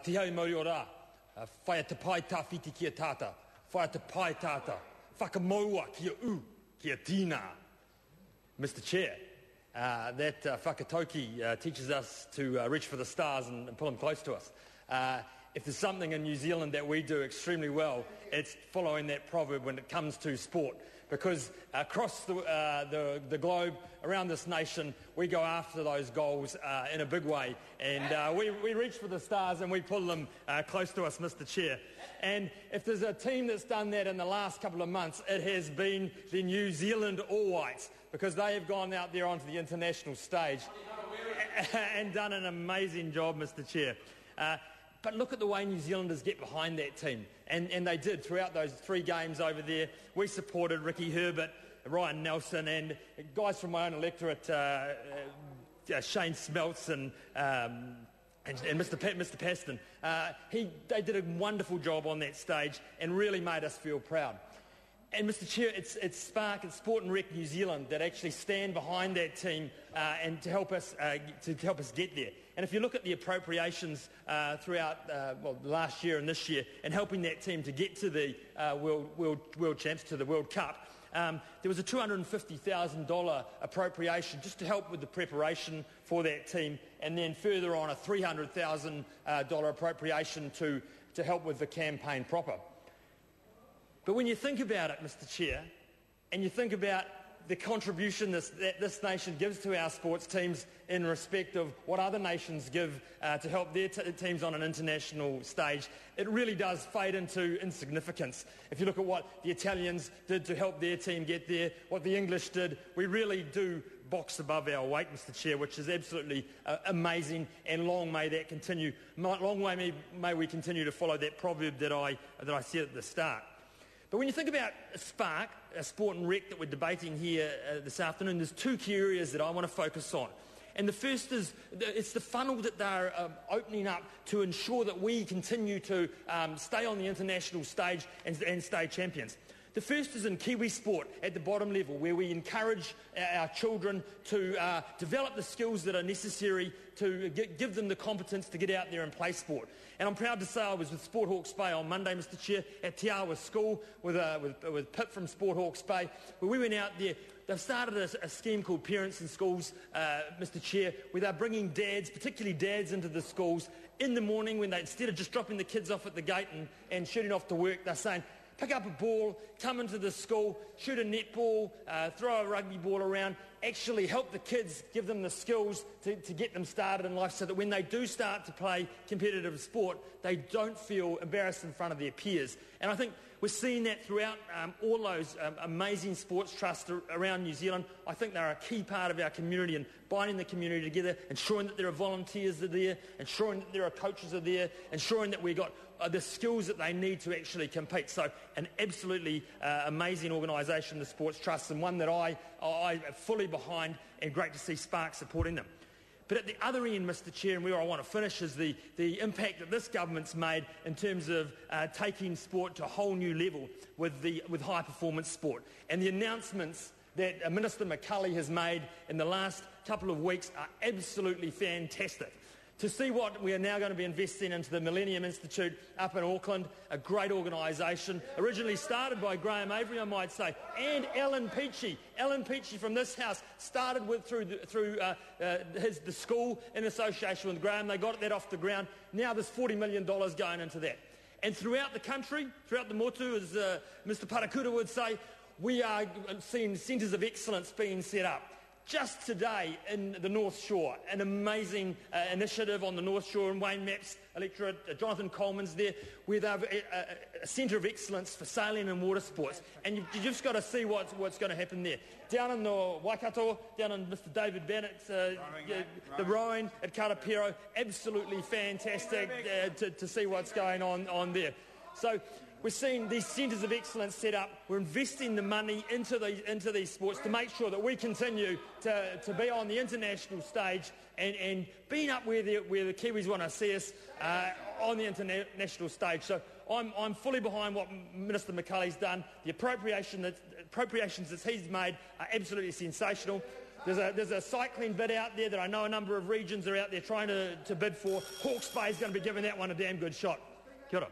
Te hau mauri o rā, whaia te pai tā whiti kia tāta, whaia te pai tāta, whakamaua kia u, kia tīnā. Mr. Chair, that whakatauki teaches us to reach for the stars and pull them close to us. If there's something in New Zealand that we do extremely well, it's following that proverb when it comes to sport. Because across the globe, around this nation, we go after those goals in a big way. And we reach for the stars and we pull them close to us, Mr. Chair. And if there's a team that's done that in the last couple of months, it has been the New Zealand All Whites, because they have gone out there onto the international stage and done an amazing job, Mr. Chair. But look at the way New Zealanders get behind that team. And they did throughout those 3 games over there. We supported Ricky Herbert, Ryan Nelson, and guys from my own electorate, Shane Smeltz and Mr. Paston. They did a wonderful job on that stage and really made us feel proud. And Mr. Chair, it's Spark, it's Sport and Rec New Zealand that actually stand behind that team and to help us get there. And if you look at the appropriations throughout last year and this year, and helping that team to get to the World Champs, to the World Cup, there was a $250,000 appropriation just to help with the preparation for that team, and then further on a $300,000 appropriation to help with the campaign proper. But when you think about it, Mr. Chair, and you think about the contribution that this nation gives to our sports teams in respect of what other nations give to help their teams on an international stage, it really does fade into insignificance. If you look at what the Italians did to help their team get there, what the English did, we really do box above our weight, Mr. Chair, which is absolutely amazing, and long may that continue. Long may we continue to follow that proverb that I said at the start. But when you think about Spark, Sport and Rec that we're debating here this afternoon, there's 2 key areas that I want to focus on. And the first is, it's the funnel that they're opening up to ensure that we continue to stay on the international stage and stay champions. The first is in Kiwi sport at the bottom level, where we encourage our children to develop the skills that are necessary to give them the competence to get out there and play sport. And I'm proud to say I was with Sport Hawke's Bay on Monday, Mr. Chair, at Te Awa School with Pip from Sport Hawke's Bay, where we went out there. They've started a scheme called Parents in Schools, Mr. Chair, where they're bringing dads, particularly dads, into the schools in the morning when they, instead of just dropping the kids off at the gate and shooting off to work, they're saying, pick up a ball, come into the school, shoot a netball, throw a rugby ball around, actually help the kids, give them the skills to get them started in life so that when they do start to play competitive sport, they don't feel embarrassed in front of their peers. And I think we're seeing that throughout all those amazing sports trusts around New Zealand. I think they're a key part of our community and binding the community together, ensuring that there are volunteers that are there, ensuring that there are coaches that are there, ensuring that we've got the skills that they need to actually compete. So an absolutely amazing organisation, the Sports Trust, and one that I am fully behind, and great to see Spark supporting them. But at the other end, Mr. Chair, and where I want to finish, is the impact that this government's made in terms of taking sport to a whole new level with high-performance sport. And the announcements that Minister McCulley has made in the last couple of weeks are absolutely fantastic. To see what we are now going to be investing into the Millennium Institute up in Auckland, a great organisation, originally started by Graham Avery, I might say, and Alan Peachy. Alan Peachy from this house started through the school in association with Graham. They got that off the ground. Now there's $40 million going into that. And throughout the country, throughout the motu, as Mr Parakura would say, we are seeing centres of excellence being set up. Just today in the North Shore, an amazing initiative on the North Shore, and Wayne Mapp's electorate, Jonathan Coleman's there, where they've a centre of excellence for sailing and water sports. And you've just got to see what's going to happen there. Down in the Waikato, down in Mr David Bennett's the rowing at Karapiro, absolutely fantastic to see what's going on there. So we're seeing these centres of excellence set up. We're investing the money into these sports to make sure that we continue to be on the international stage and being up where the Kiwis want to see us on the international stage. So I'm fully behind what Minister McCulley's done. The appropriations that he's made are absolutely sensational. There's a cycling bid out there that I know a number of regions are out there trying to bid for. Hawke's Bay is going to be giving that one a damn good shot. Kia ora.